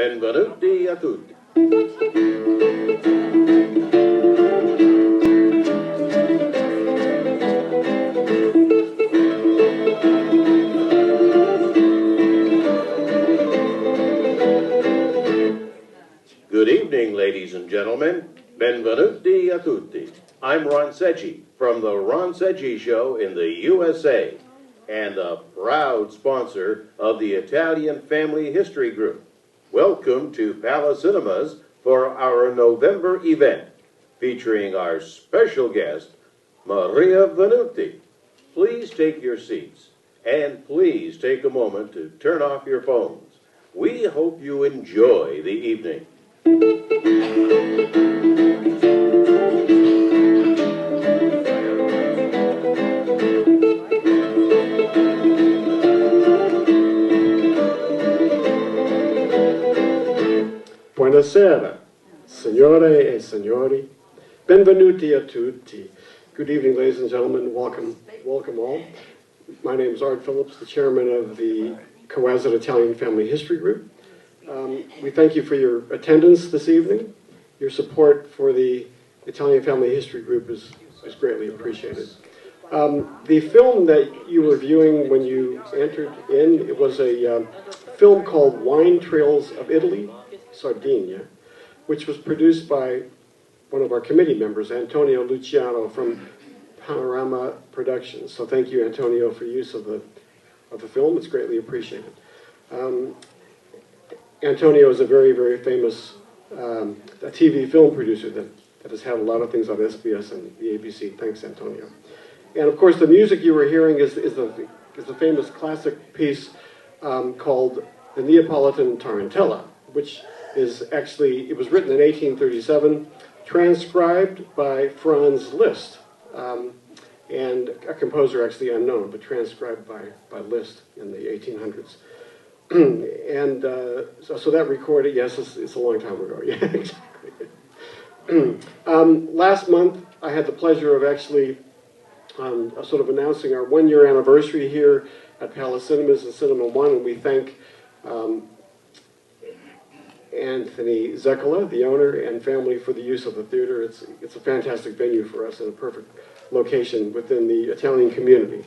Benvenuti a tutti. Good evening, ladies and gentlemen. Benvenuti a tutti. I'm Ron Seggi from The Ron Seggi Show in the USA and a proud sponsor of the Italian Family History Group. Welcome to Palace Cinemas for our November event featuring our special guest, Maria Venuti. Please take your seats and please take a moment to turn off your phones. We hope you enjoy the evening. Buonasera, signore e signori. Benvenuti a tutti. Good evening, ladies and gentlemen. Welcome all. My name is Art Phillips, the chairman of the Coazit Italian Family History Group. We thank you for your attendance this evening. Your support for the Italian Family History Group is greatly appreciated. The film that you were viewing when you entered in, it was a film called Wine Trails of Italy, Sardinia, which was produced by one of our committee members, Antonio Luciano from Panorama Productions. So thank you, Antonio, for use of the film. It's greatly appreciated. Antonio is a very, very famous a TV film producer that has had a lot of things on SBS and the ABC. Thanks, Antonio. And of course, the music you were hearing is the famous classic piece called the Neapolitan Tarantella, which is actually, it was written in 1837, transcribed by Franz Liszt, and a composer actually unknown, but transcribed by Liszt in the 1800s. And so that recording, yes, it's a long time ago. Yeah, exactly. Last month, I had the pleasure of actually sort of announcing our one-year anniversary here at Palace Cinemas and Cinema One, and we thank Anthony Zeccola, the owner, and family for the use of the theater. It's a fantastic venue for us and a perfect location within the Italian community.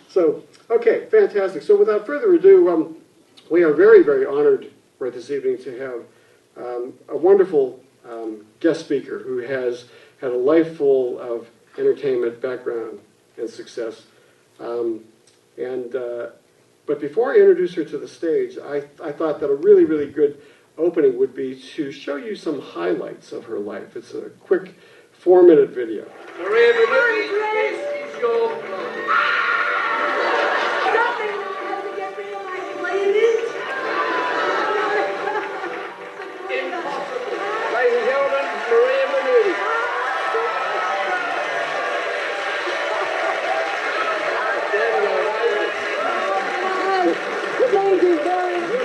So, okay, fantastic. So without further ado, we are very, very honored for this evening to have a wonderful guest speaker who has had a life full of entertainment background and success. But before I introduce her to the stage, I thought that a really, really good opening would be to show you some highlights of her life. It's a quick 4-minute video. Maria Venuti, this is your impossible. Ladies and gentlemen, Maria Venuti. Thank you very much.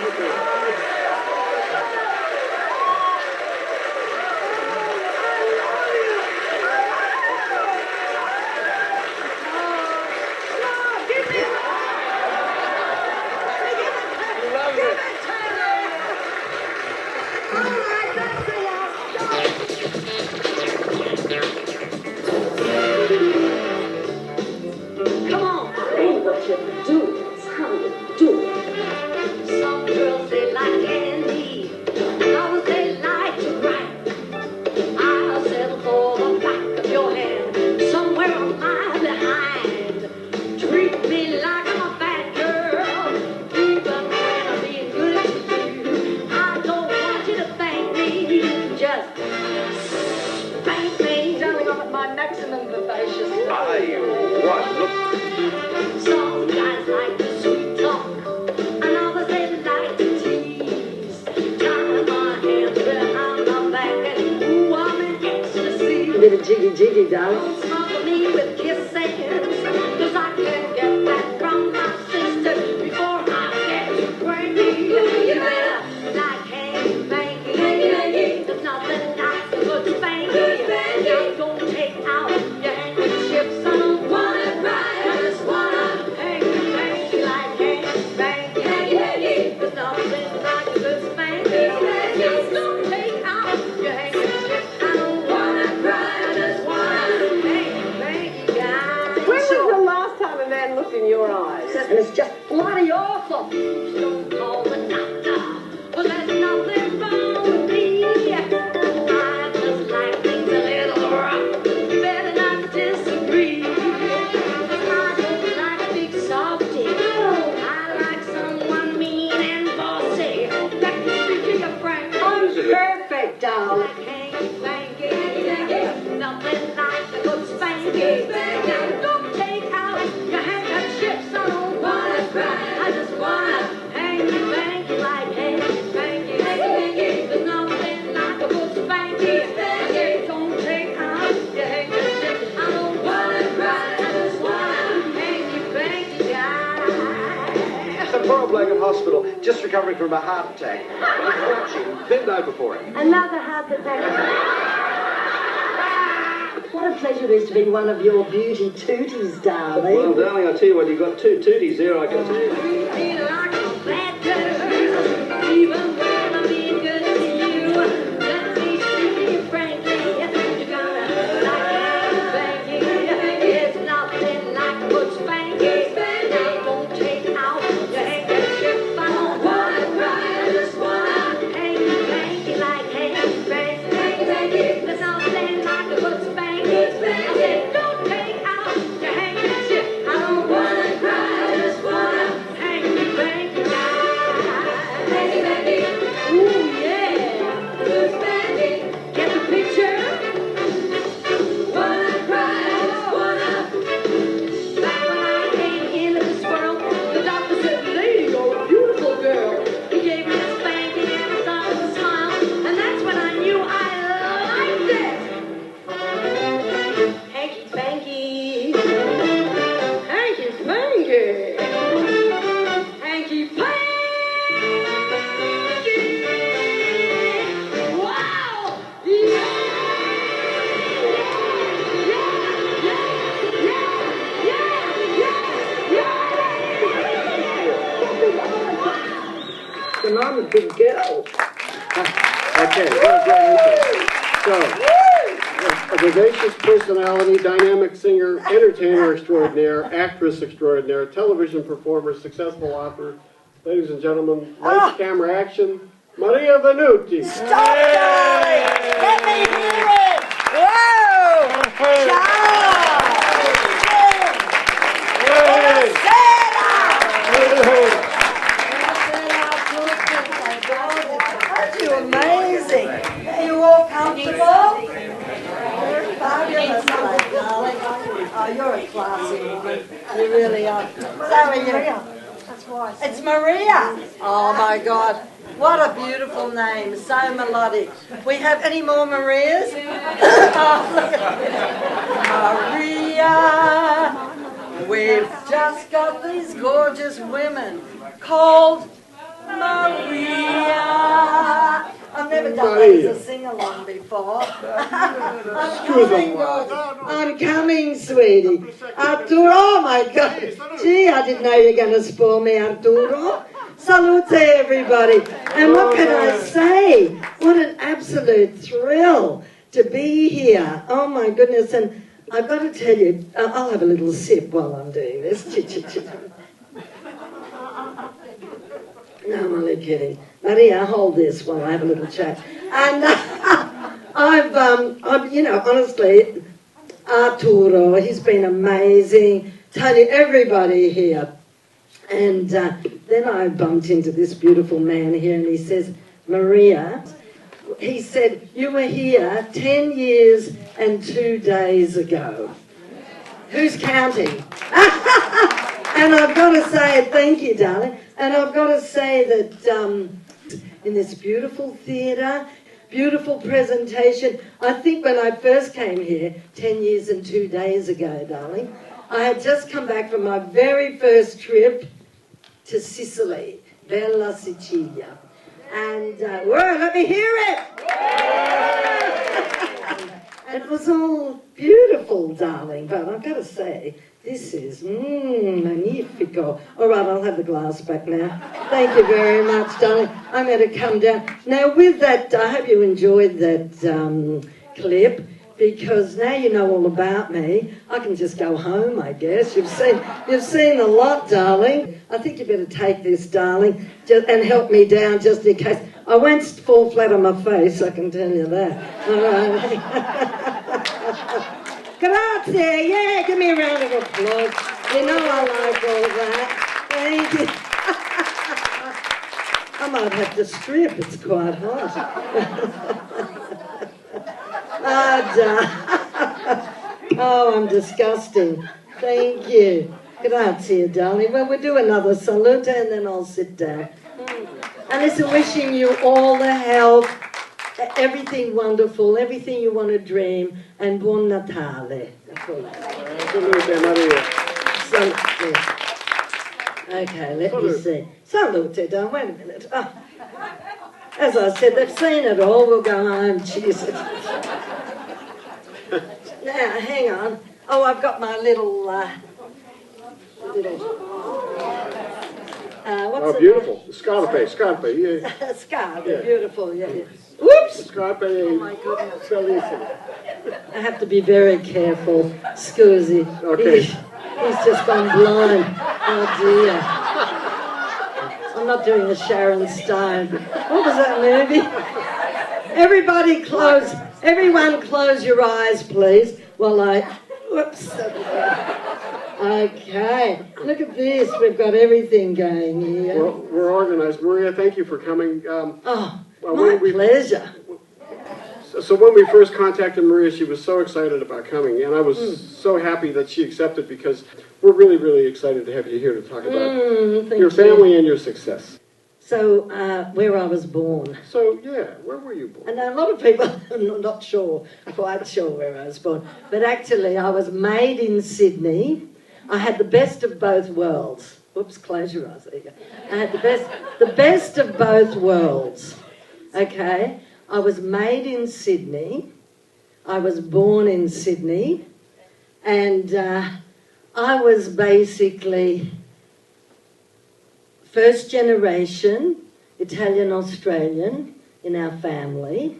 Jiggy, jiggy, darling. Don't smother me with kisses, 'cause I can't get that from my sister before I get too cranky. You better like hanky panky. There's nothing like a good spanky. Now don't take out your handkerchiefs. I don't want it right. I just wanna hanky panky like hanky panky. There's nothing like a good spanky. darling. Like hanky panky, nothing like a good spanky. Now don't take out your handkerchiefs, I don't wanna cry. I just wanna hanky panky like hanky panky. There's nothing like a good spanky. I say don't take out your handkerchiefs, I don't wanna cry. I just wanna hanky panky guy. Some poor old bloke in hospital, just recovering from a heart attack. Watching, bend over for him. Another heart attack. What a pleasure it is to be one of your beauty tooties, darling. Well, darling, I'll tell you what, you've got two tooties there, I can tell you. You feel like a bad girl, even when I'm being good to you. Let me see you frankly. You're gonna like hanky panky. It's nothing like a good spanky. Now don't take out your handkerchief. I don't wanna cry. I just wanna hanky panky like hanky panky. There's nothing like a good spanky. I said don't take out your handkerchief. I don't wanna cry. I just wanna hanky panky hanky panky. Ooh yeah, good spanky. Get the picture? Wanna cry? I just wanna. Back when I came into this world, the doctor said, "Lady, you're a beautiful girl." He gave me a spanking and I started to smile, and that's when I knew I liked it. Hanky panky, hanky panky, hanky panky. Wow! Yeah! And I'm a big girl. Okay, what a great intro. So, a vivacious personality, dynamic singer, entertainer extraordinaire, actress extraordinaire, television performer, successful author. Ladies and gentlemen, lights, camera, action, Maria Venuti. Stop, darling! Let me hear it! Whoa! Ciao! Aren't you amazing? Are you all comfortable? You're fabulous, my darling. Oh, you're a classy woman. You really are. So are you? It's Maria. Oh my God. What a beautiful name. So melodic. We have any more Marias? Oh, look at Maria. We've just got these gorgeous women called Maria. I've never done that as a sing-along before. I'm coming, sweetie. Arturo, oh my God. Gee, I didn't know you were going to spoil me, Arturo. Salute everybody. And what can I say? What an absolute thrill to be here. Oh my goodness. And I've got to tell you, I'll have a little sip while I'm doing this. No, I'm only kidding. Maria, hold this while I have a little chat. And I've you know, honestly, Arturo, he's been amazing. Tony, everybody here. And then I bumped into this beautiful man here, and he says, Maria, he said, you were here 10 years and 2 days ago. Who's counting? And I've got to say, thank you, darling. And I've got to say that in this beautiful theatre, beautiful presentation, I think when I first came here 10 years and 2 days ago, darling, I had just come back from my very first trip to Sicily, Bella Sicilia. And, whoa, let me hear it! It was all beautiful, darling, but I've got to say, this is magnifico. All right, I'll have the glass back now. Thank you very much, darling. I'm going to come down. Now, with that, I hope you enjoyed that clip, because now you know all about me. I can just go home, I guess. You've seen a lot, darling. I think you better take this, darling, and help me down just in case. I won't fall flat on my face, I can tell you that. All right. Grazie, yeah, give me a round of applause. You know I like all that. Thank you. I might have to strip, it's quite hot. Oh, I'm disgusting. Thank you. Grazie, darling. Well, we'll do another salute and then I'll sit down. And listen, wishing you all the health, everything wonderful, everything you want to dream, and buon Natale. Salute, Maria. Okay, let me see. Salute, darling. Wait a minute. Oh. As I said, they've seen it all. We'll go home. Jesus. Now, hang on. Oh, I've got my little... what's Oh, beautiful. Scarpe, yeah. Scarpe, Yeah. beautiful, yeah. Whoops! Scarpe, Oh, my goodness. bellissimo. I have to be very careful. Scusi. Okay. He's just gone blind. Oh, dear. I'm not doing a Sharon Stone. What was that movie? Everyone close your eyes, please, while I... Whoops. Okay. Look at this. We've got everything going here. Well, we're organized. Maria, thank you for coming. My pleasure. So when we first contacted Maria, she was so excited about coming, and I was so happy that she accepted because we're really, really excited to have you here to talk about your family and your success. So, where I was born. So, yeah, where were you born? And a lot of people are not quite sure where I was born. But actually, I was made in Sydney. I had the best of both worlds. Whoops, close your eyes. There you go. I had the best of both worlds. Okay? I was made in Sydney. I was born in Sydney. And I was basically first generation Italian-Australian in our family.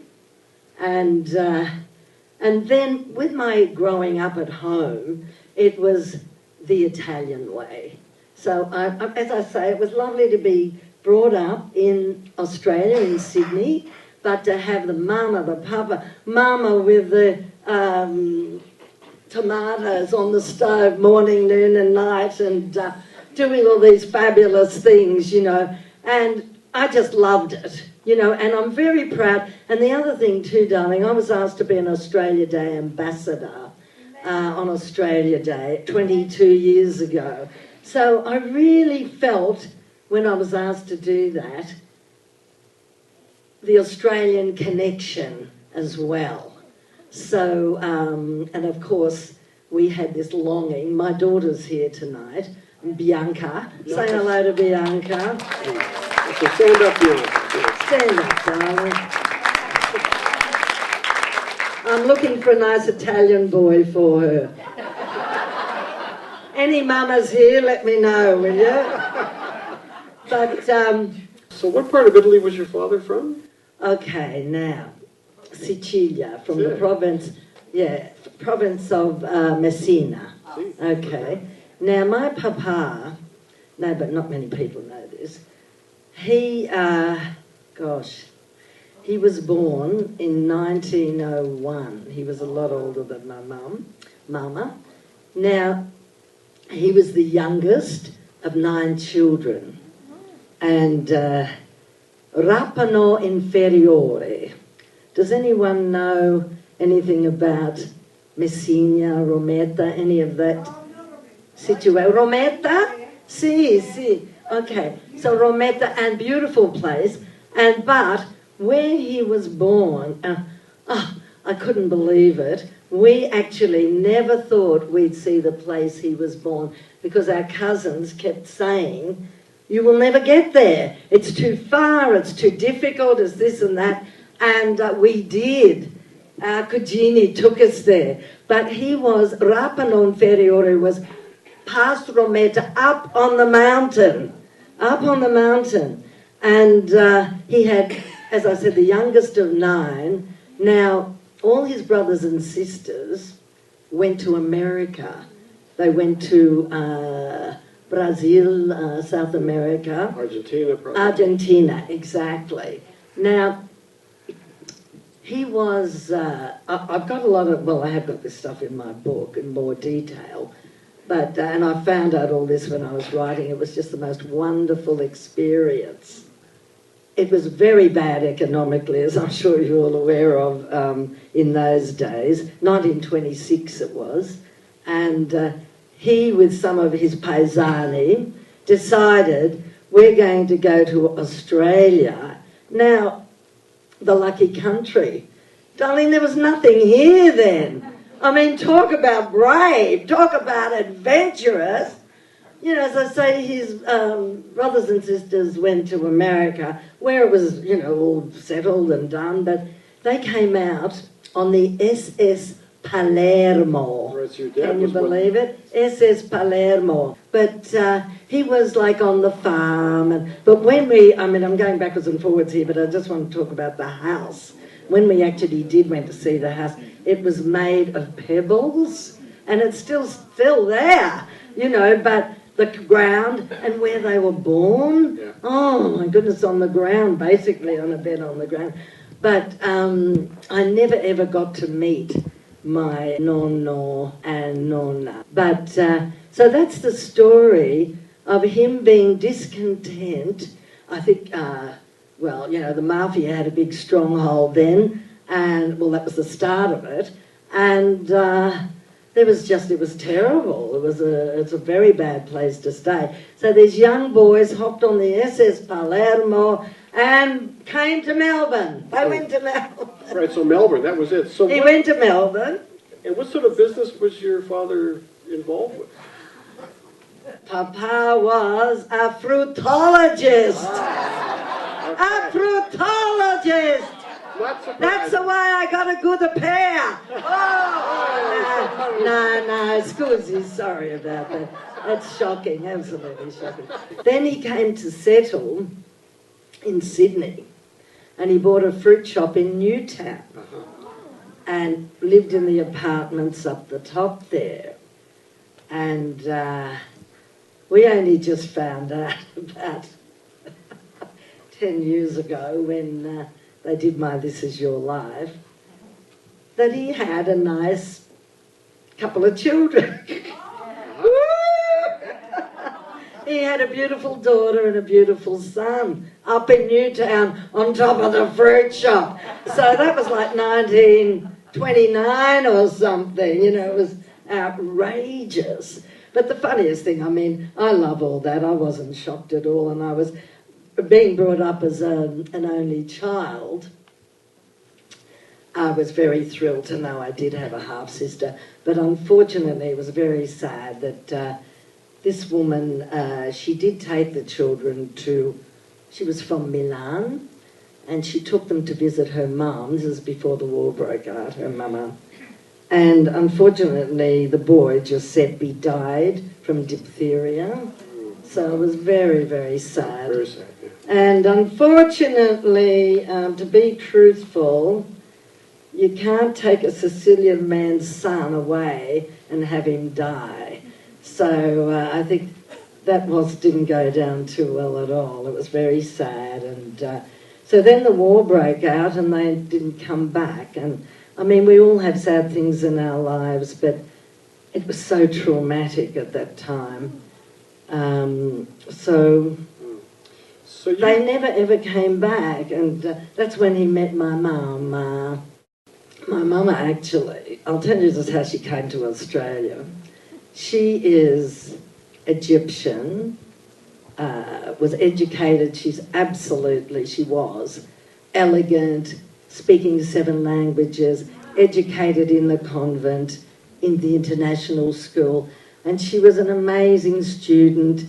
And then with my growing up at home, it was the Italian way. So, as I say, it was lovely to be brought up in Australia, in Sydney, but to have the mama, the papa, mama with the tomatoes on the stove morning, noon and night, and doing all these fabulous things, you know, and I just loved it, you know, and I'm very proud. And the other thing too, darling, I was asked to be an Australia Day ambassador on Australia Day 22 years ago. So I really felt, when I was asked to do that, the Australian connection as well. So, and of course, we had this longing. My daughter's here tonight, Bianca. Say hello to Bianca. So stand up, Bianca. Stand up, darling. I'm looking for a nice Italian boy for her. Any mamas here, let me know, will you? But, so what part of Italy was your father from? okay, now, Sicilia, from the province of Messina. Okay. Now, my papa, no, but not many people know this, he was born in 1901. He was a lot older than my mama. Now, he was the youngest of 9 children. And Rapano Inferiore. Does anyone know anything about Messina, Rometta, any of that situation? Rometta? Si. Okay, so Rometta, and beautiful place. But where he was born, I couldn't believe it. We actually never thought we'd see the place he was born because our cousins kept saying, you will never get there. It's too far, it's too difficult, it's this and that. And we did. Our cugini took us there. But he was, Rapano Inferiore was past Rometta, up on the mountain. And he had, as I said, the youngest of 9. Now, all his brothers and sisters went to America. They went to Brazil, South America. Argentina, probably. Argentina, exactly. Now, he was, I've got a lot of, well, I have got this stuff in my book in more detail, but, and I found out all this when I was writing. It was just the most wonderful experience. it was very bad economically, as I'm sure you're all aware of, in those days. 1926 it was. And he, with some of his paesani, decided we're going to go to Australia. Now, the lucky country. Darling, there was nothing here then. I mean, talk about brave, talk about adventurous. You know, as I say, his brothers and sisters went to America, where it was, you know, all settled and done, but they came out on the SS Palermo. Can you believe it? SS Palermo. But he was like on the farm. But when I'm going backwards and forwards here, but I just want to talk about the house. When we actually went to see the house, it was made of pebbles, and it's still there, you know, but the ground and where they were born, oh my goodness, on the ground, basically on a bed on the ground. But I never ever got to meet my nonno and nonna. But so that's the story of him being discontent. I think, well, you know, the mafia had a big stronghold then, and well, that was the start of it. And it was terrible. It's a very bad place to stay. So these young boys hopped on the SS Palermo and came to Melbourne. They went to Melbourne. Right, so Melbourne, that was it. So He went to Melbourne. And what sort of business was your father involved with? Papa was a fruitologist. A fruitologist. That's the way I got a good pair. Oh, no, scusi, sorry about that. That's shocking, absolutely shocking. Then he came to settle in Sydney, and he bought a fruit shop in Newtown and lived in the apartments up the top there. And we only just found out about 10 years ago when they did my This Is Your Life, that he had a nice couple of children. He had a beautiful daughter and a beautiful son up in Newtown on top of the fruit shop. So that was like 1929 or something, you know, it was outrageous. But the funniest thing, I mean, I love all that. I wasn't shocked at all, and I was being brought up as an only child. I was very thrilled to know I did have a half-sister, but unfortunately it was very sad that this woman, she did take the children she was from Milan, and she took them to visit her mum. This is before the war broke out, her mama. And unfortunately the boy, Giuseppe, died from diphtheria. So it was very, very sad. Very sad, yeah. And unfortunately, to be truthful, you can't take a Sicilian man's son away and have him die. So I think that didn't go down too well at all. It was very sad. And so then the war broke out and they didn't come back. And I mean, we all have sad things in our lives, but it was so traumatic at that time. So they never ever came back, and that's when he met my mum. My mama, actually, I'll tell you just how she came to Australia. She is Egyptian, was educated, she was elegant, speaking 7 languages, educated in the convent, in the international school, and she was an amazing student,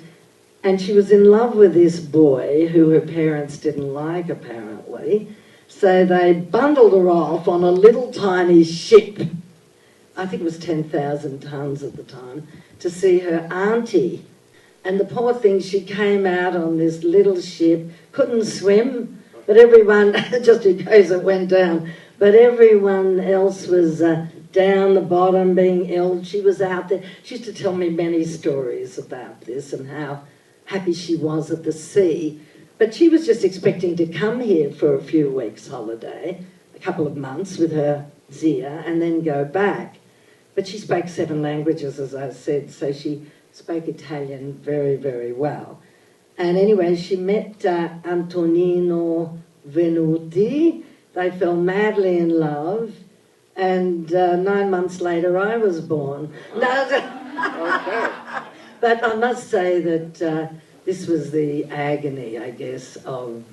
and she was in love with this boy who her parents didn't like, apparently. So they bundled her off on a little tiny ship, I think it was 10,000 tonnes at the time, to see her auntie. And the poor thing, she came out on this little ship, couldn't swim, but everyone, just in case it went down, but everyone else was down the bottom being ill. She was out there. She used to tell me many stories about this and how happy she was at the sea. But she was just expecting to come here for a few weeks holiday, a couple of months with her Zia, and then go back. But she spoke 7 languages, as I said, so she spoke Italian very, very well. And anyway, she met Antonino Venuti. They fell madly in love. And 9 months later, I was born. No, Okay. but I must say that this was the agony, I guess, of...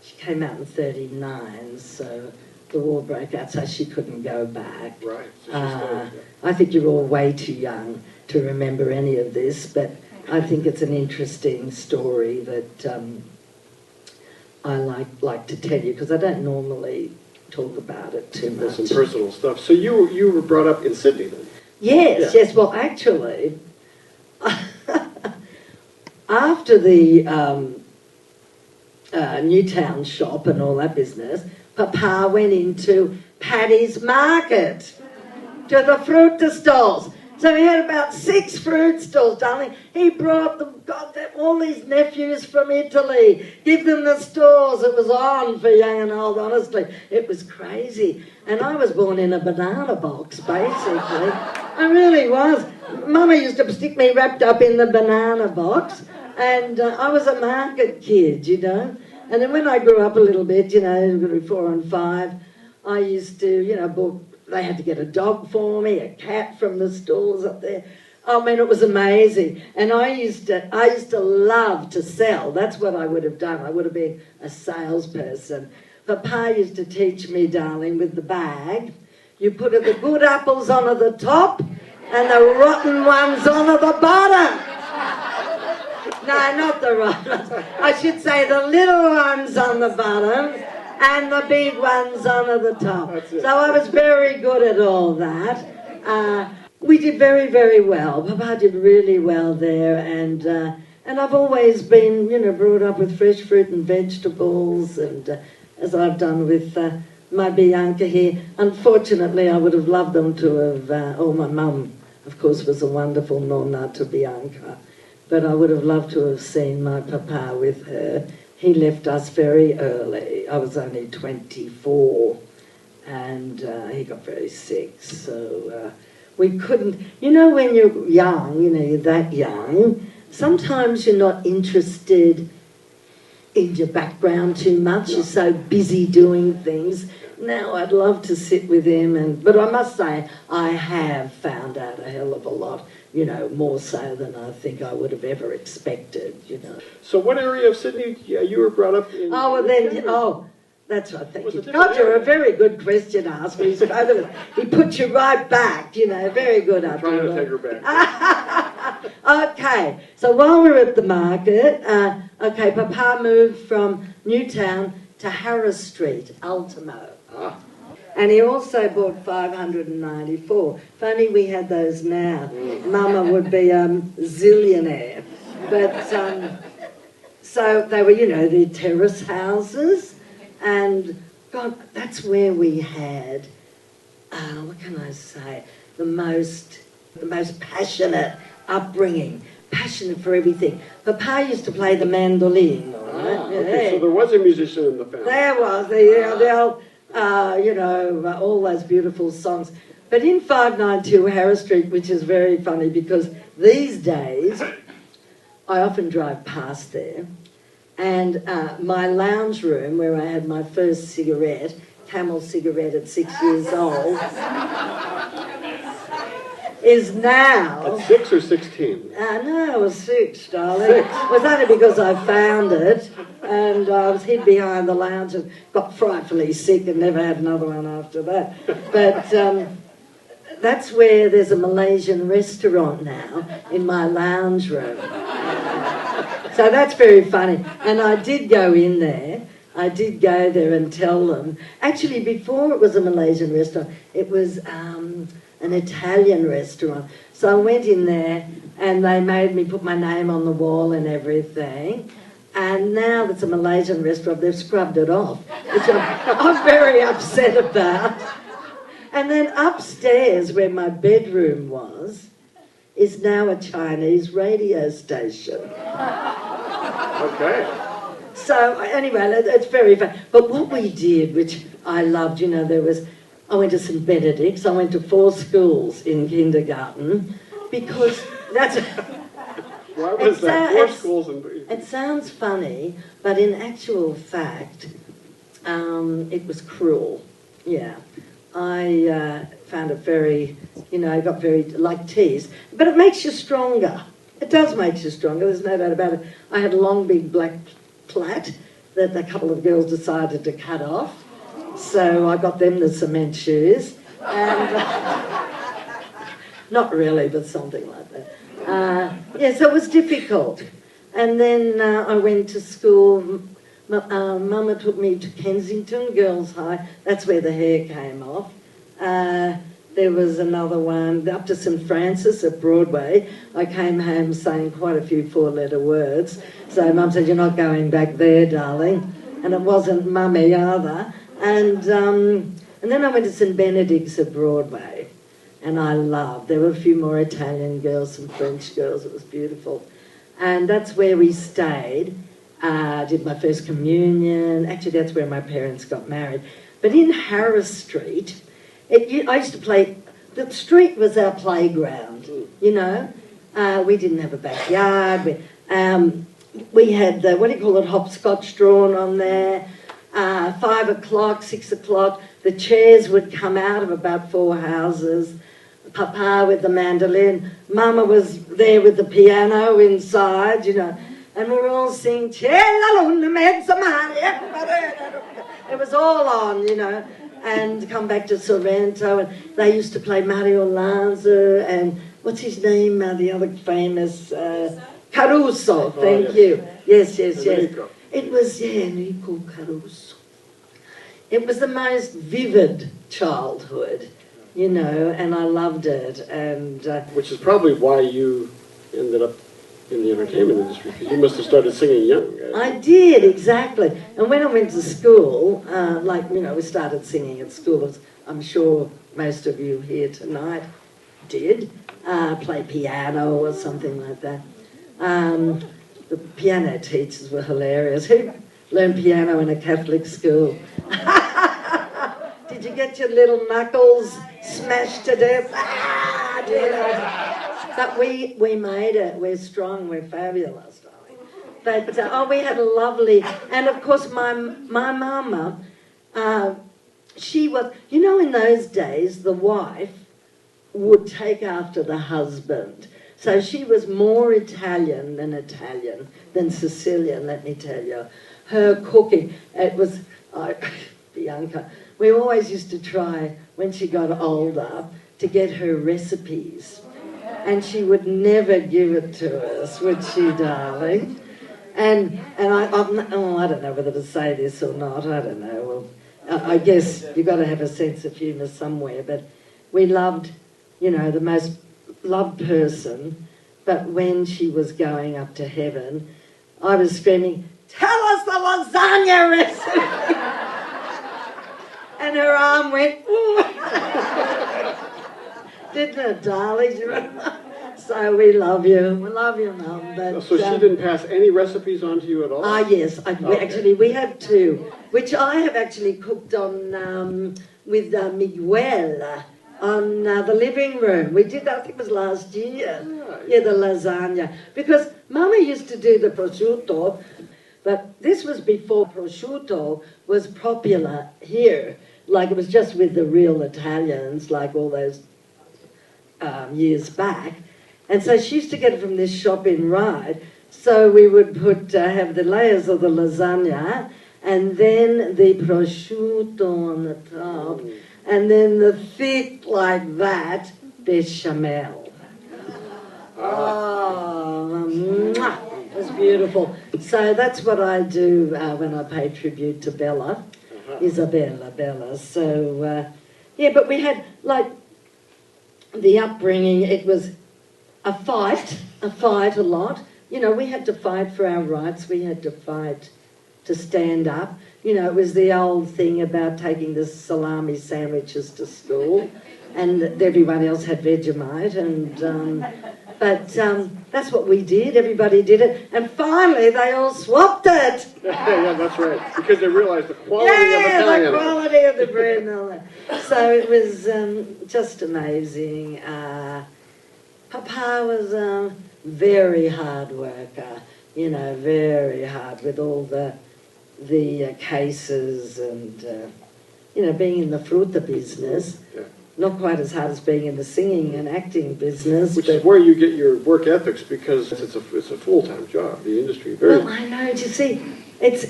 she came out in 39, so the war broke out, so she couldn't go back. Right. So she stayed, I think you're all way too young to remember any of this, but I think it's an interesting story that I like to tell you, because I don't normally talk about it too There's much. some personal stuff. So you were brought up in Sydney then? Yes, Yeah. yes. Well, actually, after the Newtown shop and all that business, Papa went into Paddy's Market to the fruit stalls. So he had about 6 fruit stalls, darling. He brought them, all these nephews from Italy, give them the stalls. It was on for young and old, honestly. It was crazy. And I was born in a banana box, basically. I really was. Mama used to stick me wrapped up in the banana box, and I was a market kid, you know. And then when I grew up a little bit, you know, 4 and 5, I used to, you know, they had to get a dog for me, a cat from the stalls up there. I mean, it was amazing. And I used to love to sell. That's what I would have done. I would have been a salesperson. Papa used to teach me, darling, with the bag, you put the good apples on the top and the rotten ones on the bottom. No, not the rotten ones. I should say the little ones on the bottom and the big ones on the top. So I was very good at all that. We did very, very well. Papa did really well there, and I've always been, you know, brought up with fresh fruit and vegetables, and as I've done with my Bianca here. Unfortunately, I would have loved them to have, my mum, of course, was a wonderful nonna to Bianca, but I would have loved to have seen my papa with her. He left us very early. I was only 24, and he got very sick, so we couldn't... You know, when you're young, you know, you're that young, sometimes you're not interested in your background too much. You're so busy doing things. Now I'd love to sit with him, but I must say I have found out a hell of a lot, you know, more so than I think I would have ever expected, you know. So what area of Sydney you were brought up in? That's right, thank Was you. it different God, you're a area? very good question asker. He put you right back, you know, very good. I'm trying to take her back. Okay, so while we're at the market, Papa moved from Newtown to Harris Street, Ultimo. Ah. And he also bought 594. If only we had those now, Mama would be a zillionaire. But, so they were, you know, the terrace houses, and God, that's where we had, what can I say, the most passionate upbringing, passionate for everything. Papa used to play the mandolin, all right? Okay, so there was a musician in the family. There was, the old, all those beautiful songs. But in 592 Harris Street, which is very funny because these days I often drive past there, and my lounge room where I had my first cigarette, Camel cigarette at 6 years old, is now... At 6 or 16? No, it was 6, darling. 6. It was only because I found it, and I was hid behind the lounge and got frightfully sick and never had another one after that. But that's where there's a Malaysian restaurant now, in my lounge room. So that's very funny. And I did go in there. I did go there and tell them. Actually, before it was a Malaysian restaurant, it was an Italian restaurant. So I went in there and they made me put my name on the wall and everything. And now that's a Malaysian restaurant, they've scrubbed it off, which I'm very upset about. And then upstairs, where my bedroom was, is now a Chinese radio station. Okay. So anyway, it's very fun. But what we did, which I loved, you know, I went to St. Benedict's, I went to 4 schools in kindergarten, because Why was that? Four schools and... It sounds funny, but in actual fact, it was cruel. Yeah. I found it very, I got very, like, teased. But it makes you stronger. It does make you stronger, there's no doubt about it. I had a long, big black plait that a couple of girls decided to cut off. So I got them the cement shoes. And, not really, but something like that. Yeah, so it was difficult. And then I went to school. Mama took me to Kensington Girls' High. That's where the hair came off. There was another one up to St Francis at Broadway. I came home saying quite a few four-letter words. So Mum said, "You're not going back there, darling." And it wasn't Mummy either. And then I went to St Benedict's at Broadway. And I loved. There were a few more Italian girls, some French girls. It was beautiful. And that's where we stayed. Did my first communion. Actually, that's where my parents got married. But in Harris Street, I used to play. The street was our playground. We didn't have a backyard. We had the, what do you call it, hopscotch drawn on there. 5 o'clock, 6 o'clock, the chairs would come out of about 4 houses. Papa with the mandolin. Mama was there with the piano inside, and we were all singing, "C'è la luna mezza mare." It was all on, and come back to Sorrento, and they used to play Mario Lanza, and what's his name, the other famous, Caruso, thank you. Yes. Enrico. It was, Enrico Caruso. It was the most vivid childhood, and I loved it, and... Which is probably why you ended up in the entertainment industry, because you must have started singing young. I did, exactly. And when I went to school, we started singing at school, as I'm sure most of you here tonight did, play piano or something like that. The piano teachers were hilarious. Who learned piano in a Catholic school? Did you get your little knuckles smashed to death? But we made it. We're strong. We're fabulous, darling. But we had a lovely, and of course my mama, she was, in those days the wife would take after the husband. So she was more Italian than Sicilian, let me tell you. Her cooking, it was, Bianca, we always used to try, when she got older, to get her recipes. And she would never give it to us, would she, darling? And I don't know whether to say this or not, I don't know. Well, I guess you've got to have a sense of humour somewhere, but we loved, the most loved person, but when she was going up to heaven, I was screaming, "Tell us the lasagna recipe!" And her arm went, ooh. Didn't it, darling? So we love you. We love you, Mum. But, so she didn't pass any recipes on to you at all? Yes. Actually, we have 2, which I have actually cooked on with Miguel on the living room. We did that, I think it was last year. Right. Yeah, the lasagna. Because Mama used to do the prosciutto, but this was before prosciutto was popular here. Like, it was just with the real Italians, like all those years back. And so she used to get it from this shop in Ryde. So we would have the layers of the lasagna, and then the prosciutto on the top, and then the thick, like that, bechamel. Oh, mwah, it was beautiful. So that's what I do when I pay tribute to Bella, Bella. So, but we had, the upbringing, it was a fight a lot. We had to fight for our rights. We had to fight to stand up. It was the old thing about taking the salami sandwiches to school, and everyone else had Vegemite, but that's what we did. Everybody did it, and finally they all swapped it. Yeah, that's right, because they realized the quality of Italian. The quality of the bread and all that. So it was just amazing. Papa was very hard worker, you know, very hard with all the cases and, you know, being in the fruta business. Yeah. Not quite as hard as being in the singing and acting business. Which is where you get your work ethics, because it's a full-time job, the industry. Well, I know, you see, it's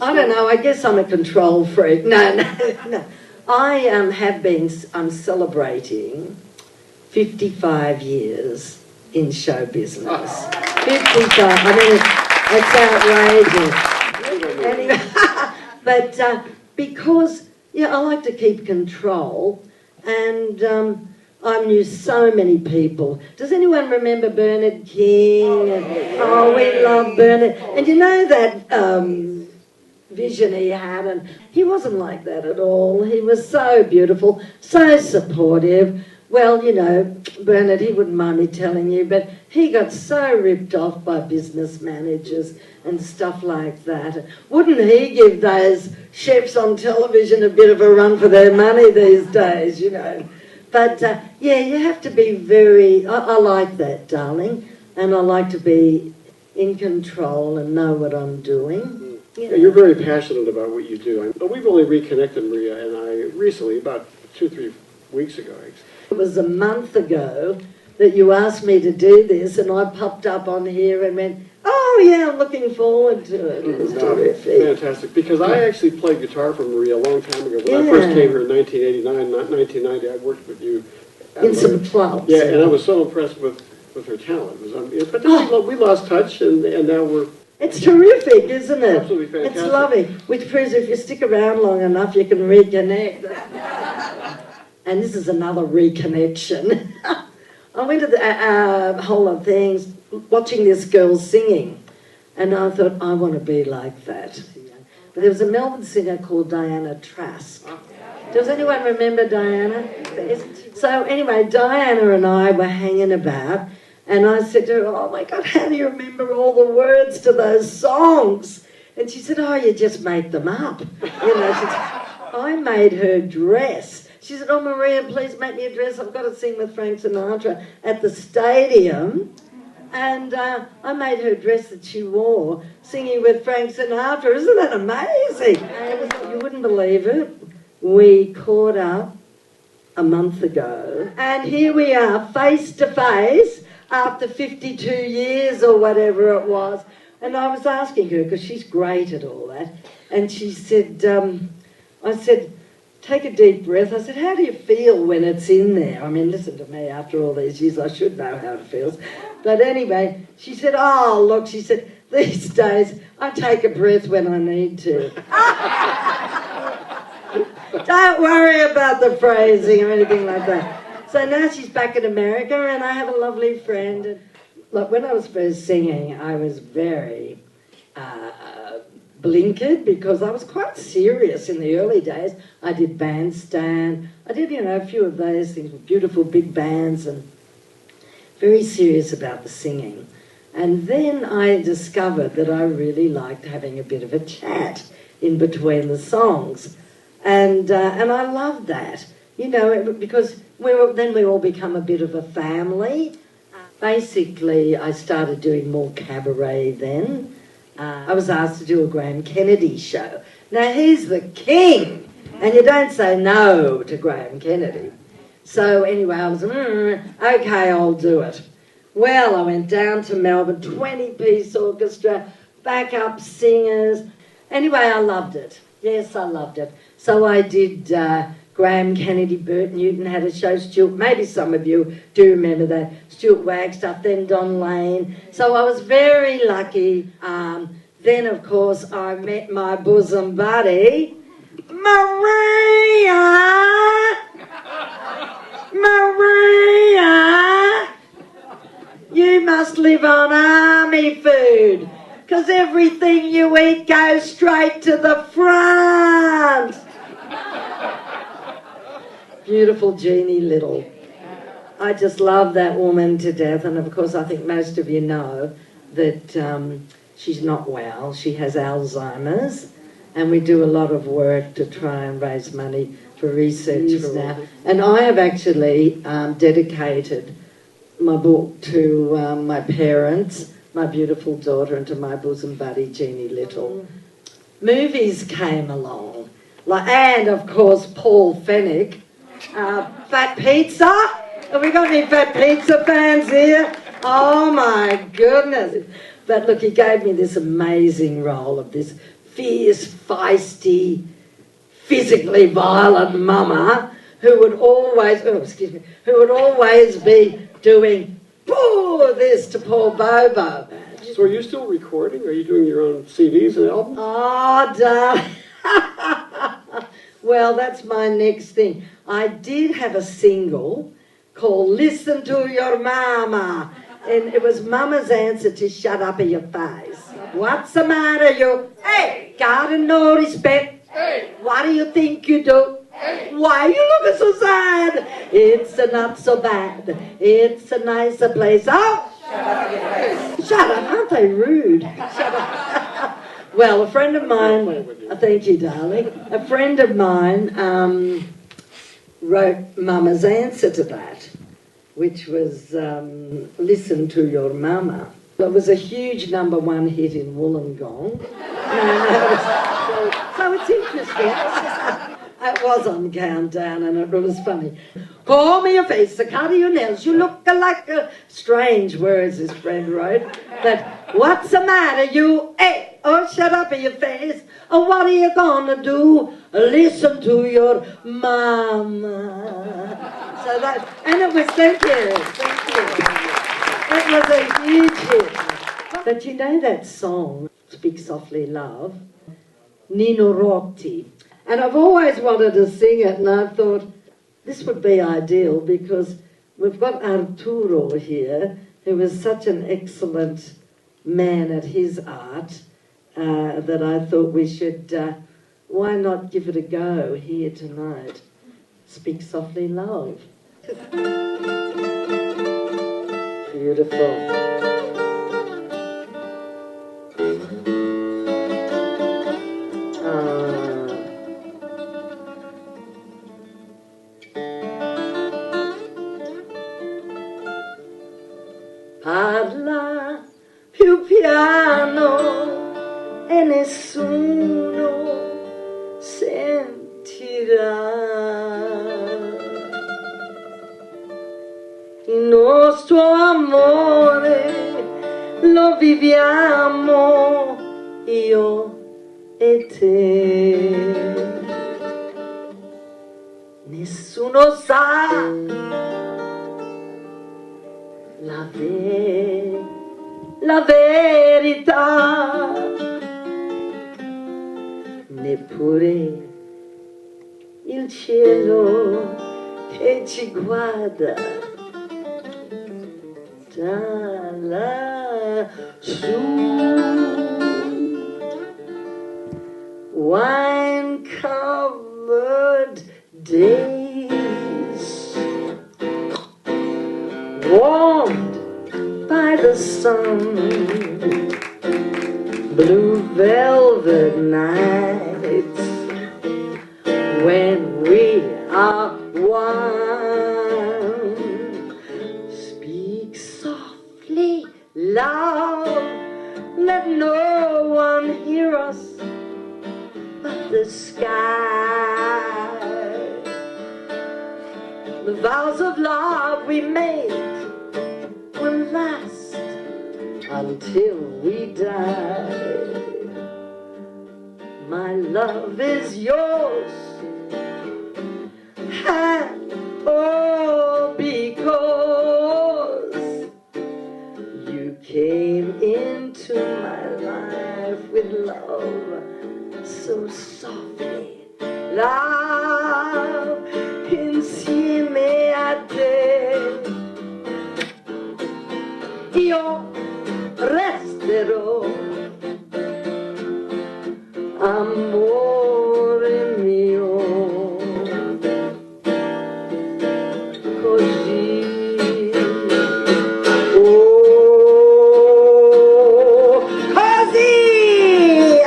I don't know, I guess I'm a control freak. No. I'm celebrating 55 years in show business. 55, I mean, it's outrageous. Anyway, but because, yeah, I like to keep control, and I knew so many people. Does anyone remember Bernard King? Oh, we love Bernard. And you know that vision he had, and he wasn't like that at all. He was so beautiful, so supportive. Well, you know, Bernard, he wouldn't mind me telling you, but he got so ripped off by business managers and stuff like that. Wouldn't he give those chefs on television a bit of a run for their money these days, you know? But, yeah, you have to be very... I like that, darling, and I like to be in control and know what I'm doing. Yeah, you're very passionate about what you do. We've only reconnected, Maria and I, recently, about 2-3 weeks ago. It was a month ago that you asked me to do this, and I popped up on here and went, oh yeah, I'm looking forward to it. It was terrific. Fantastic, because I actually played guitar for Maria a long time ago. When I first came here in 1989, not 1990, I worked with you. In some clubs. Yeah, and I was so impressed with her talent. It was, but then we lost touch, and now we're... It's terrific, isn't it? Absolutely fantastic. It's lovely. Which proves if you stick around long enough, you can reconnect. And this is another reconnection. I went to the whole lot of things, watching this girl singing, and I thought, I want to be like that. But there was a Melbourne singer called Diana Trask. Does anyone remember Diana? So anyway, Diana and I were hanging about, and I said to her, oh my God, how do you remember all the words to those songs? And she said, oh, you just make them up. You know, she said, I made her dress. She said, oh, Maria, please make me a dress. I've got to sing with Frank Sinatra at the stadium. And I made her dress that she wore, singing with Frank Sinatra. Isn't that amazing? You wouldn't believe it. We caught up a month ago, and here we are, face to face, after 52 years or whatever it was. And I was asking her, because she's great at all that, and she said, I said, take a deep breath. I said, how do you feel when it's in there? I mean, listen to me, after all these years, I should know how it feels. But anyway, she said, oh, look, she said, these days, I take a breath when I need to. Don't worry about the phrasing or anything like that. So now she's back in America, and I have a lovely friend. And look, when I was first singing, I was very blinkered, because I was quite serious in the early days. I did bandstand. I did, you know, a few of those things with beautiful big bands, and very serious about the singing. And then I discovered that I really liked having a bit of a chat in between the songs. And I loved that, you know, because then we all become a bit of a family. Basically, I started doing more cabaret then. I was asked to do a Graham Kennedy show. Now, he's the king, and you don't say no to Graham Kennedy. So anyway, I was, okay, I'll do it. Well, I went down to Melbourne, 20-piece orchestra, backup singers. Anyway, I loved it. Yes, I loved it. So I did Graham Kennedy, Bert Newton had a show, Stuart, maybe some of you do remember that, Stuart Wagstaff, then Don Lane. So I was very lucky. Then, of course, I met my bosom buddy, Maria! Maria! You must live on army food, because everything you eat goes straight to the front. Beautiful Jeannie Little. I just love that woman to death, and of course I think most of you know that she's not well. She has Alzheimer's, and we do a lot of work to try and raise money for research now. And I have actually dedicated my book to my parents, my beautiful daughter, and to my bosom buddy, Jeannie Little. Movies came along, and of course Paul Fennick, Fat Pizza. Have we got any Fat Pizza fans here? Oh my goodness. But look, he gave me this amazing role of this fierce, feisty, physically violent mama who would always, who would always be doing this to poor Bobo. So are you still recording? Are you doing your own CDs and albums? Oh, darling. Well, that's my next thing. I did have a single called Listen to Your Mama. And it was Mama's answer to Shut Up in Your Face. What's the matter, you? Hey, got no respect. Hey, what do you think you do? Hey, why you looking so sad? It's not so bad. It's a nicer place. Oh, shut up in your face. Shut up, aren't they rude? Shut up. Well, a friend of mine, thank you, darling. A friend of mine wrote Mama's answer to that, which was Listen to Your Mama. It was a huge #1 hit in Wollongong. So it's interesting. It was on Countdown and it was funny. Call me your face, the cut of your nails, you look like a... Strange words this friend wrote. But what's the matter, you? Hey, oh, shut up in your face. Oh, what are you gonna do? Listen to your mama. So that, and it was, thank you. It was a huge hit. But you know that song, Speak Softly Love, Nino Roti. And I've always wanted to sing it, and I thought this would be ideal because we've got Arturo here, who is such an excellent man at his art, that I thought we should, why not give it a go here tonight? Speak Softly Love. Beautiful. Parla più piano e nessuno sentirà. Il nostro amore lo viviamo io e te. Nessuno sa la verità, neppure il cielo che ci guarda da lassù. Wine-covered days, warmed by the sun, blue velvet nights when we are one. Speak softly, love, let no one hear us but the sky. The vows of love we made will last until we die. My love is yours, and all because you came into my life with love so softly. Love insieme a te io resterò, amore mio, così. Oh, così.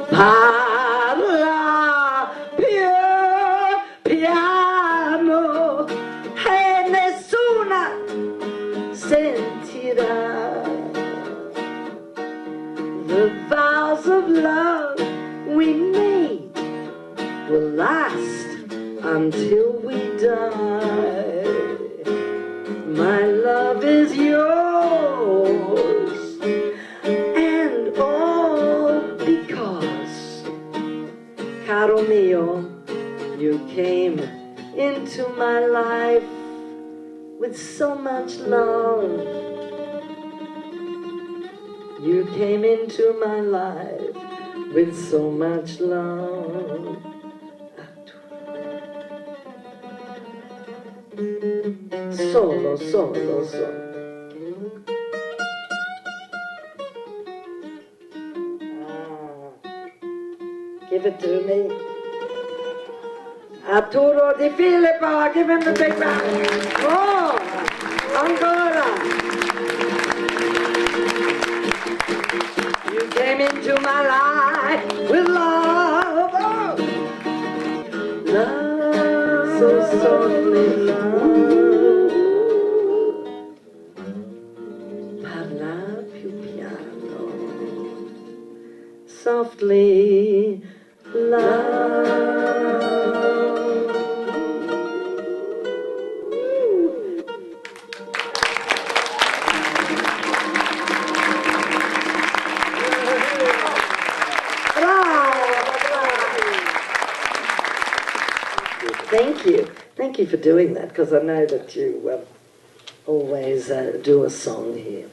Parla più piano e nessuna we meet will last until we die. My love is yours, and all because, caro mio, you came into my life with so much love. You came into my life with so much love. Solo, solo, solo. Give it to me. Arturo Di Filippo, give him the big round. Oh, ancora. You came into my life with love. Oh. Love, so softly love. Parla più piano. Softly love. Thank you. Thank you for doing that, because I know that you always do a song here.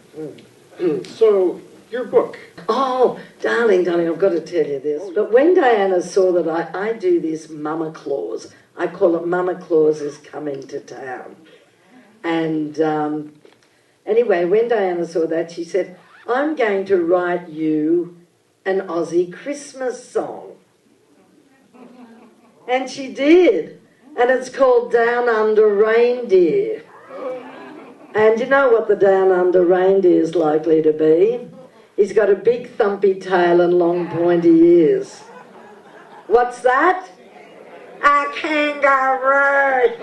So, your book. Oh, darling, I've got to tell you this. But when Diana saw that I do this Mama Claus, I call it Mama Claus is Coming to Town. And anyway, when Diana saw that, she said, I'm going to write you an Aussie Christmas song. And she did. And it's called Down Under Reindeer. And you know what the Down Under Reindeer is likely to be? He's got a big thumpy tail and long pointy ears. What's that? A kangaroo!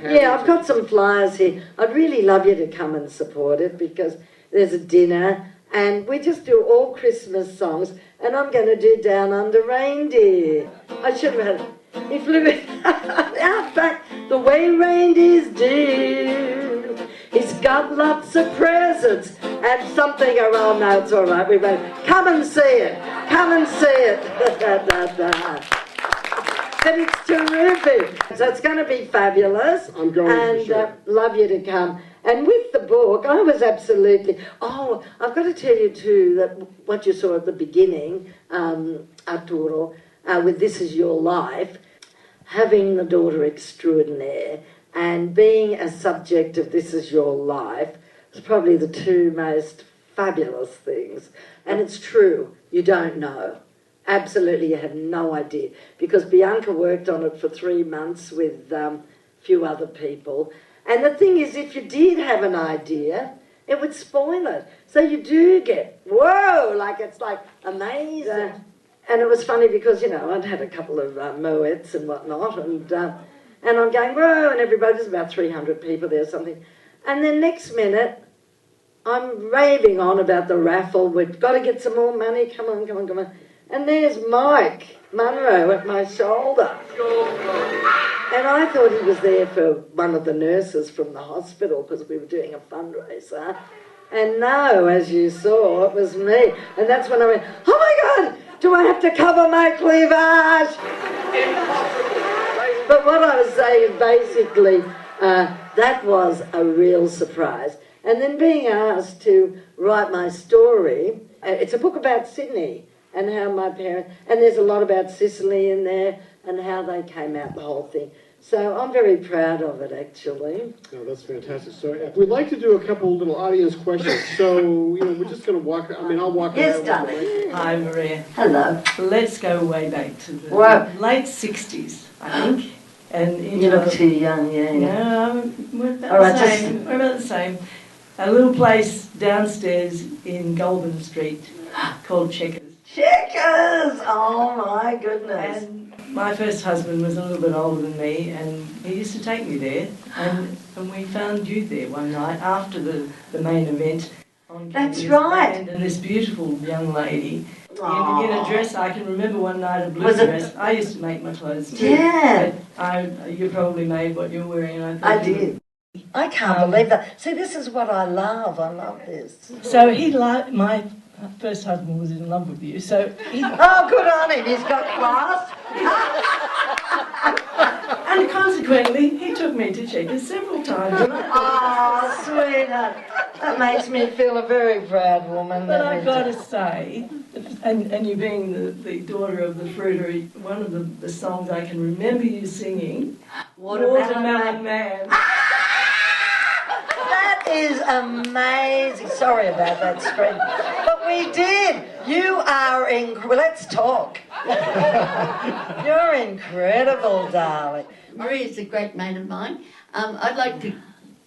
Yeah, I've got some flyers here. I'd really love you to come and support it, because there's a dinner and we just do all Christmas songs, and I'm going to do Down Under Reindeer. I should have had... He flew out back the way reindeers do. He's got lots of presents and something around. No, it's all right. We won't. Come and see it. Come and see it. But it's terrific. So it's going to be fabulous. I'm going and for sure. Love you to come. And with the book, I was absolutely... Oh, I've got to tell you too that what you saw at the beginning, Arturo, with This Is Your Life, having the daughter extraordinaire and being a subject of This Is Your Life is probably the two most fabulous things. And it's true, you don't know. Absolutely, you have no idea. Because Bianca worked on it for 3 months with a few other people. And the thing is, if you did have an idea, it would spoil it. So you do get, whoa, like it's like amazing. And it was funny because, you know, I'd had a couple of moets and whatnot, and I'm going, whoa, and everybody, there's about 300 people there or something. And then next minute, I'm raving on about the raffle, we've got to get some more money, come on, come on, come on. And there's Mike Munro at my shoulder. And I thought he was there for one of the nurses from the hospital because we were doing a fundraiser. And no, as you saw, it was me. And that's when I went, oh my God, do I have to cover my cleavage? But what I was saying is basically that was a real surprise. And then being asked to write my story, it's a book about Sydney and how my parents, and there's a lot about Sicily in there and how they came out, the whole thing. So I'm very proud of it, actually. No, that's fantastic. So we'd like to do a couple little audience questions. So, you know, we're just going to walk, I mean, I'll walk Yes, around. darling. Hi, Maria. Hello. Let's go way back to the Wow. late 60s, I think. And You look too young, yeah. No, we're about All right, the same. We're about the same. A little place downstairs in Goulburn Street called Checkers. Checkers! Oh my goodness. And my first husband was a little bit older than me, and he used to take me there. And we found you there one night after the main event. On That's Candida's right. Band, and this beautiful young lady in a dress. I can remember one night a blue Was it- dress. I used to make my clothes too. Yeah. But you probably made what you're wearing. I did. I can't believe that. See, this is what I love. I love this. So my first husband was in love with you. So he, Oh, good on him. He's got class. and consequently, he took me to Checkers several times. Oh, sweetheart. That makes me feel a very proud woman. But I've got to say, and you being the daughter of the fruitery, one of the songs I can remember you singing, Watermelon Man. That is amazing. Sorry about that scream. But we did. You are incredible. Let's talk. You're incredible, darling. Maria's a great mate of mine. I'd like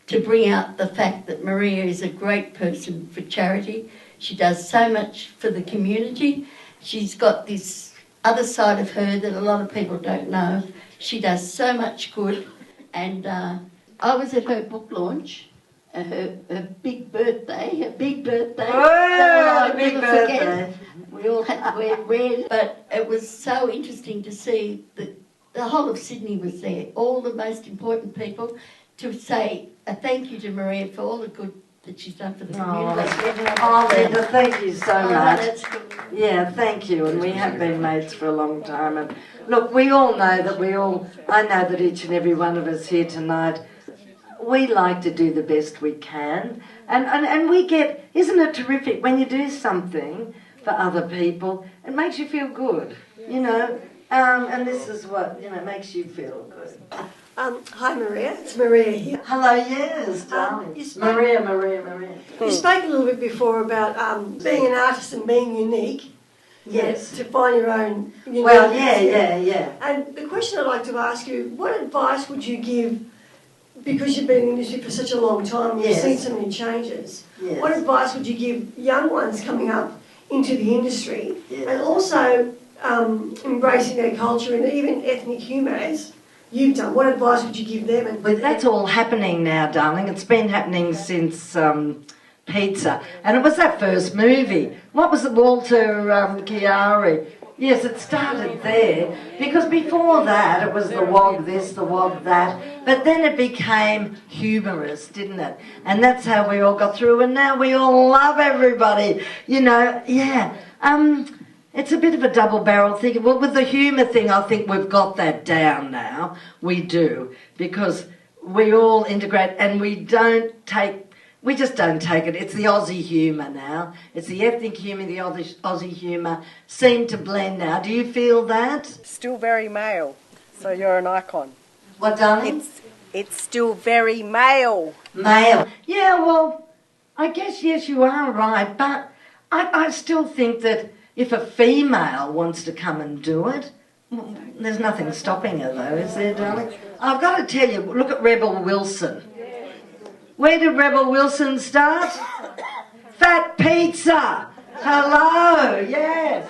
to bring out the fact that Maria is a great person for charity. She does so much for the community. She's got this other side of her that a lot of people don't know. She does so much good. And I was at her book launch, her big birthday, Oh, I'll big never birthday. forget. We all had to wear red, but it was so interesting to see that the whole of Sydney was there, all the most important people, to say a thank you to Maria for all the good that she's done for the community. Oh, Linda, thank you so Oh, much. that's good. Yeah, thank you. And we have been mates for a long time. And look, we all know that I know that each and every one of us here tonight, we like to do the best we can. And we get, isn't it terrific when you do something for other people, it makes you feel good, you know. And this is what, makes you feel good. Hi Maria, it's Maria here. Hello, yes, darling. You spoke- Maria. You spoke a little bit before about being an artist and being unique. Yes. To find your own uniqueness. Well, yeah. And the question I'd like to ask you, what advice would you give, because you've been in the industry for such a long time, you've Yes. seen so many changes, Yes. what advice would you give young ones coming up into the industry, Yes. and also embracing their culture and even ethnic humour as you've done? What advice would you give them? But that's all happening now, darling. It's been happening since Pizza. And it was that first movie. What was it, Walter Chiari? Yes, it started there. Because before that, it was the wog this, the wog that. But then it became humorous, didn't it? And that's how we all got through. And now we all love everybody. It's a bit of a double-barrel thing. Well, with the humour thing, I think we've got that down now. We do. Because we all integrate and we just don't take it. It's the Aussie humour now. It's the ethnic humour, the Aussie humour seem to blend now. Do you feel that? Still very male, so you're an icon. What, darling? It's still very male. Male. Yeah, well, I guess, yes, you are right. But I still think that if a female wants to come and do it, there's nothing stopping her, though, is there, darling? I've got to tell you, look at Rebel Wilson. Where did Rebel Wilson start? Fat Pizza. Hello, yes.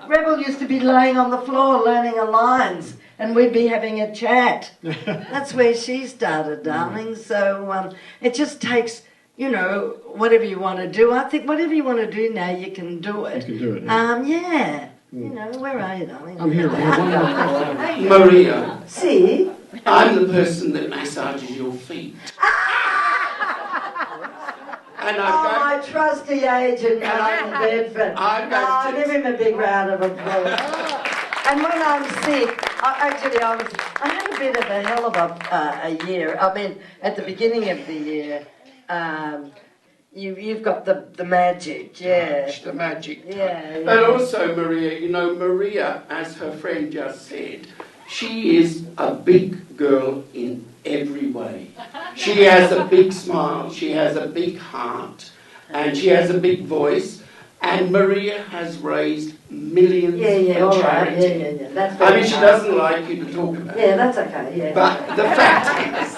Rebel used to be laying on the floor learning her lines, and we'd be having a chat. That's where she started, darling. So it just takes, whatever you want to do. I think whatever you want to do now, you can do it. You can do it. Yeah. Where are you, darling? I'm here. Maria, See? I'm the person that massages your feet. And my trusty agent, Martin Bedford. Give him a big round of applause. And when I'm sick, I had a bit of a hell of a year. I mean, at the beginning of the year, you've got the magic, yeah. The magic. Yeah. But also, Maria, Maria, as her friend just said, she is a big girl in every way. She has a big smile, she has a big heart, and she has a big voice. And Maria has raised millions all for right. charity. Yeah. That's I mean, she kind. doesn't like you to talk about it. Yeah, that's okay, yeah. But the fact is,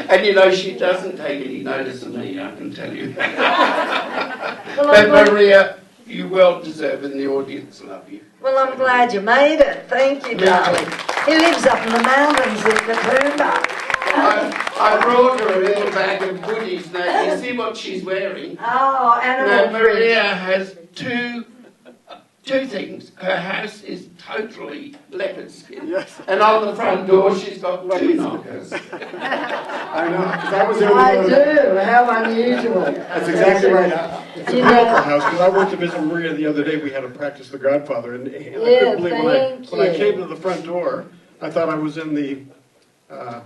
and she doesn't take any notice of me, I can tell you. But Maria, you well deserve it, and the audience love you. Well, I'm glad you made it. Thank you, darling. He lives up in the mountains in Katoomba. I brought her a little bag of goodies. Now, you see what she's wearing? Oh, animal Now, Maria has two two things. Her house is totally leopard skin. Yes. And on the front door, she's got two knockers. I know, because I was there. I do. How unusual. That's exactly right. It's a beautiful house, because I went to visit Maria the other day. We had to practice The Godfather, and I couldn't believe when I came to the front door, I thought I was in the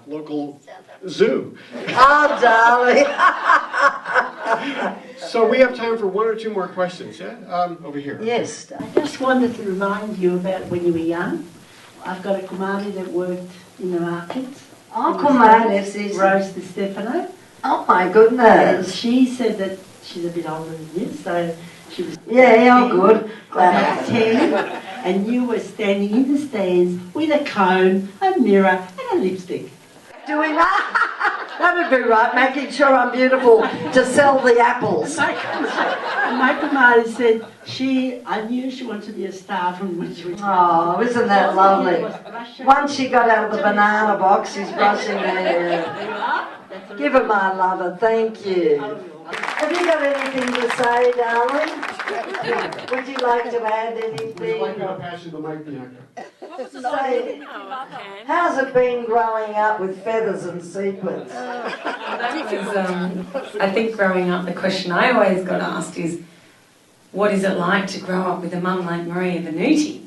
local zoo. Oh, darling. So we have time for one or two more questions, yeah? Over here. Yes. I just wanted to remind you about when you were young. I've got a kumari that worked in the markets. Oh, kumari, is Rose Di Stefano. Oh, my And goodness. she said that she's a bit older than you, so she was Yeah, good. about 10, and you were standing in the stands with a comb, a mirror, and a lipstick. Doing that? That'd be right, making sure I'm beautiful to sell the apples. And my kumari said I knew she wanted to be a star from when she was Oh, isn't that lovely? Once she got out of the banana box, she's brushing her hair. Give her my lover, thank you. Have you got anything to say, darling? Would you like to add anything? Would you like me to pass you the mic, Bianca? Say, how's it been growing up with feathers and sequins? I think growing up, the question I always got asked is, what is it like to grow up with a mum like Maria Venuti?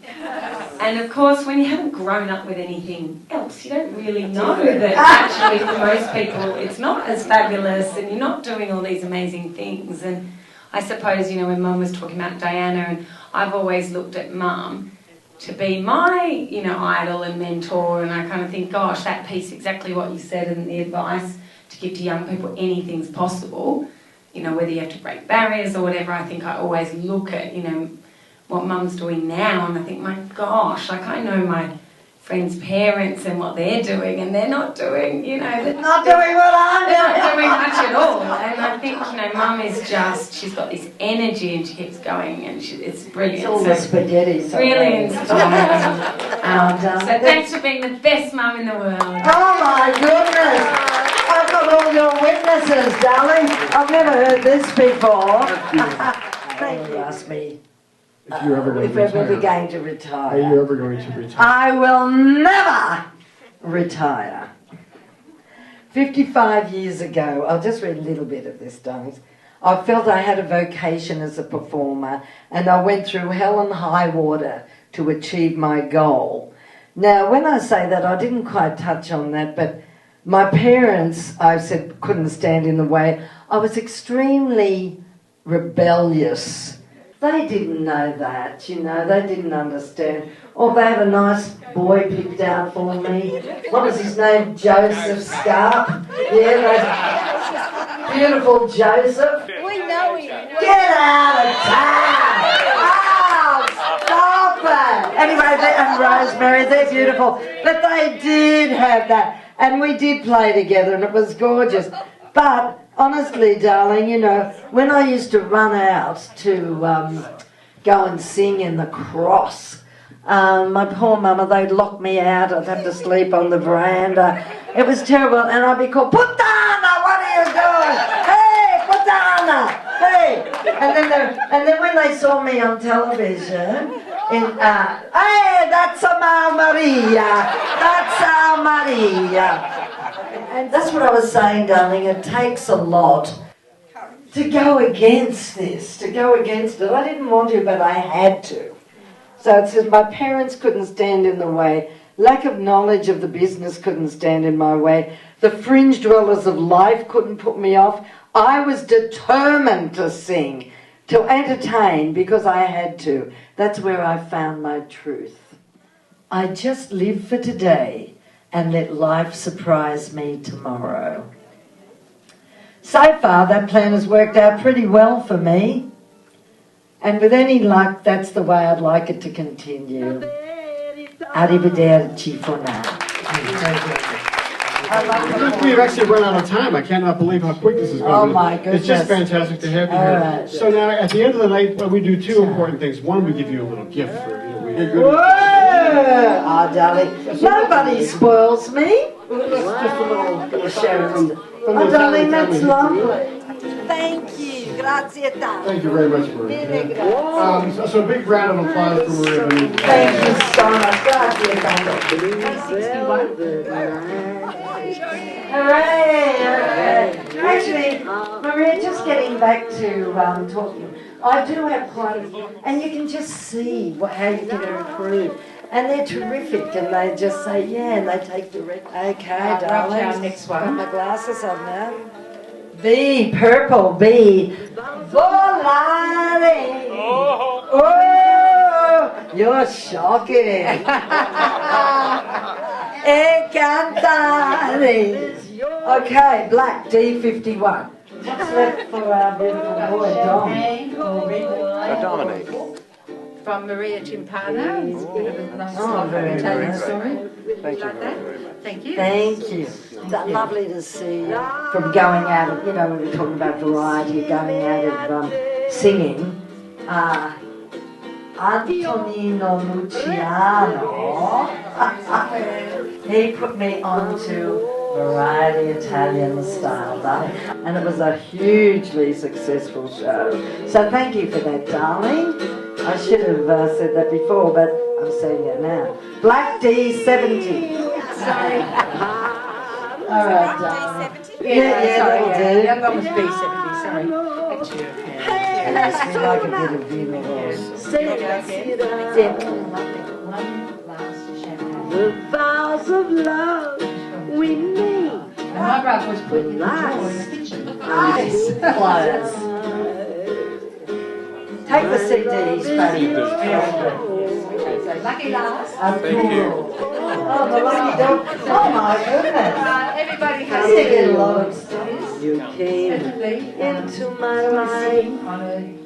And of course, when you haven't grown up with anything else, you don't really know that actually for most people it's not as fabulous and you're not doing all these amazing things. And I suppose, you know, when Mum was talking about Diana, and I've always looked at Mum to be my, you know, idol and mentor, and I kind of think, gosh, that piece, exactly what you said, and the advice to give to young people, anything's possible, you know, whether you have to break barriers or whatever. I think I always look at, you know, what Mum's doing now, and I think, my gosh, like I know my friends' parents and what they're doing, and they're not doing, you know, they're not doing what I'm doing. They're not doing much at all. And I think, you know, Mum is just, she's got this energy and she keeps going, and it's brilliant. It's all the spaghetti. Really inspiring. So thanks for being the best mum in the world. Oh my goodness! I've got all your witnesses, darling. I've never heard this before. Thank you. Ask me. If you're ever going if to we're retire. ever going to retire. Are you ever going to retire? I will never retire. 55 years ago, I'll just read a little bit of this, darlings. I felt I had a vocation as a performer, and I went through hell and high water to achieve my goal. Now, when I say that, I didn't quite touch on that, but my parents, I said, couldn't stand in the way. I was extremely rebellious. They didn't know that, you know, they didn't understand. Oh, they had a nice boy picked out for me. What was his name? Joseph Scarp. Yeah, that's beautiful Joseph. We know him. Get out of town! Oh, stop it! Anyway, and Rosemary, they're beautiful. But they did have that. And we did play together, and it was gorgeous. But honestly, darling, you know, when I used to run out to go and sing in the cross, my poor mama, they'd lock me out. I'd have to sleep on the veranda. It was terrible, and I'd be called, Putana, what are you doing? Hey, Putana, hey! And then when they saw me on television, hey, that's our Maria, that's our Maria. And that's what I was saying, darling, it takes a lot to go against this, to go against it. I didn't want to, but I had to. So it says my parents couldn't stand in the way. Lack of knowledge of the business couldn't stand in my way. The fringe dwellers of life couldn't put me off. I was determined to sing, to entertain, because I had to. That's where I found my truth. I just live for today and let life surprise me tomorrow. So far, that plan has worked out pretty well for me. And with any luck, that's the way I'd like it to continue. Arrivederci for now. We've actually run out of time. I cannot believe how quick this is going. Oh my goodness. It's just fantastic to have you here. Right. So now, at the end of the night, we do two important things. one, we give you a little gift for Whoa! Oh, darling. Nobody spoils me. Just a little bit of sharing from Oh, darling, that's lovely. Thank you. Grazie tanto. Thank you very much, Maria. Mille grazie. So a big round of applause for Maria Venuti. Thank you so much. Grazie tanto. Hooray! Actually, Maria, just getting back to talking, I do have quite a few, and you can just see how you can improve. And they're terrific, and they just say, yeah, and they take direct. Okay, darling. Our next one. Got my glasses on now. B, purple, B. Volare! Oh, you're shocking. E cantare. Okay, black, D51. What's left for our beautiful boy, Dom? Dominic. From Maria Timpano. Oh, very nice. Story. Thank you Like that? very much. Thank you. Thank you. That's lovely to see from going out of, when we're talking about variety, going out of singing. Antonino Luciano, he put me onto variety Italian style, darling, and it was a hugely successful show. So thank you for that, darling. I should have said that before, but I'm saying it now. Black D70. Sorry. All right, darling. Yeah, sorry. that'll Yeah. do. The other one was B70, sorry. That's you. Yes, we like a bit of vinegar. One last champagne. The vows of love we made. And my brother was putting in the drawer in the kitchen. Nice. Close. Take the CDs, baby. So lucky last. Thank you. Oh, the lucky dog. Oh my goodness. Everybody has You get a lot of stuff. You came into my life on a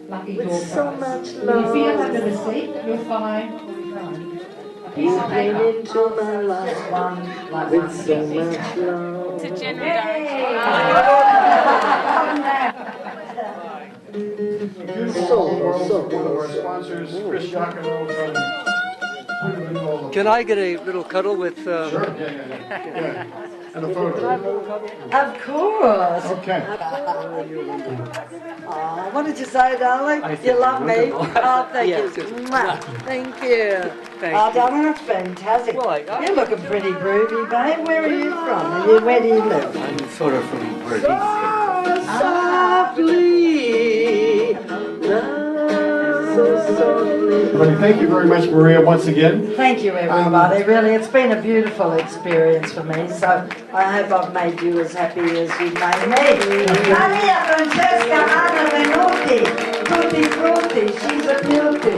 lucky with door so prize. much When you feel love. under the seat, you'll find a piece You of came paper. into my life with so much love. One of our sponsors, Chris Giacomo from. Can I get a little cuddle with? Sure. Yeah. And a photo. Of course. Okay. Oh, what did you say, darling? You love me? Oh, thank you. Mwah. Thank you. Oh, darling, that's fantastic. You're looking pretty groovy, babe. Where are you from? Where do you live? I'm sort of from where Softly, Everybody, thank you very much, Maria, once again. Thank you, everybody. Really, it's been a beautiful experience for me, so I hope I've made you as happy as you've made me. Maria Francesca Anna Venuti, tutti frutti, she's a beauty.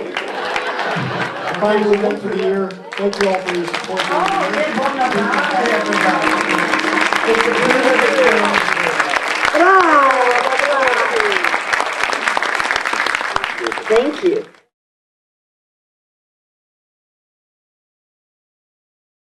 Finally, one for the year. Thank you all for your support. Oh, yeah, buon Natale, everybody. It's a beautiful experience. Bravo! Thank you.